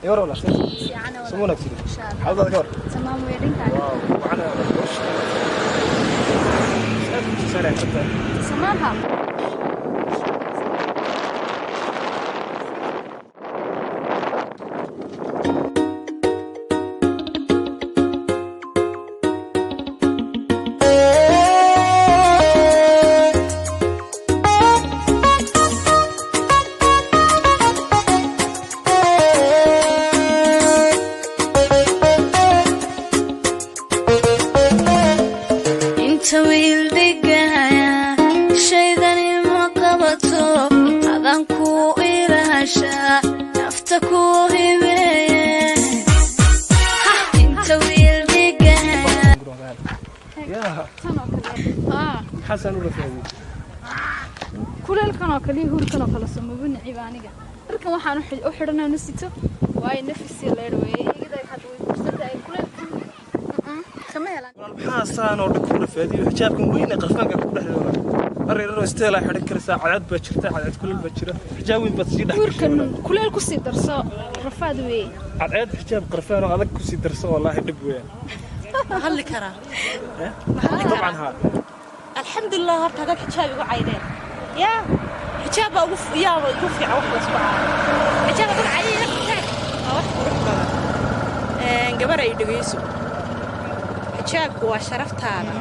ولا سمونك سيدي حاضر دكتور تمام ويرين كان وعلى وش سريع حتى سمارها حسن ورفاقي كل الكانوا كليه هو الكانوا خلاص مبني عيبانيجا لكن waxaan u xidhanaa nusito way nafsi leeyahay igada had way fursada ay kula kama helaan xasan oo dhaqo rafaaday xijaabkan weyn qafanka ku dhaxeeyo areero isteela xidhan karsaa cadad ba jirta cadad kulul ba jira xijaab weyn bad sii dhaxeeyo kuleel ku sii darso rafaad weey cadad xijaab qarfaan oo adag ku sii darso wallahi dhib weyn هل كرا طبعا ها الحمد لله هرت هذا حجاب يقول عيدين يا حجاب أوف يا وقف يا واحد أسبوع حجاب يقول عيدين حجاب واحد قرب جبر يدقيسو حجاب هو شرفت هذا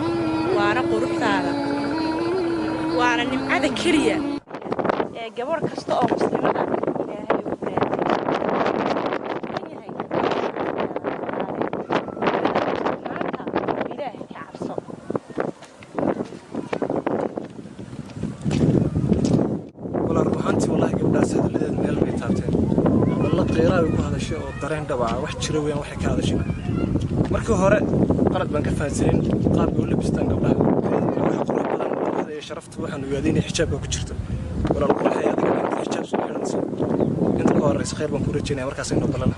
وأنا قربت هذا وأنا نمعذ كريه جبر كستو مسلمة dareen dhabaca wax jiro weyn wax ka hadashina markii hore qalad baan ka fahansanin qaabka uu labistaan gabdhaha wax qurux badan waxay sharaftu waxaan u yaadinay xijaabka ku jirto walaal qurxay adiga xijaab soo xiranaysa inta ka horeysa khayr baan ku rajaynaa markaas inoo balana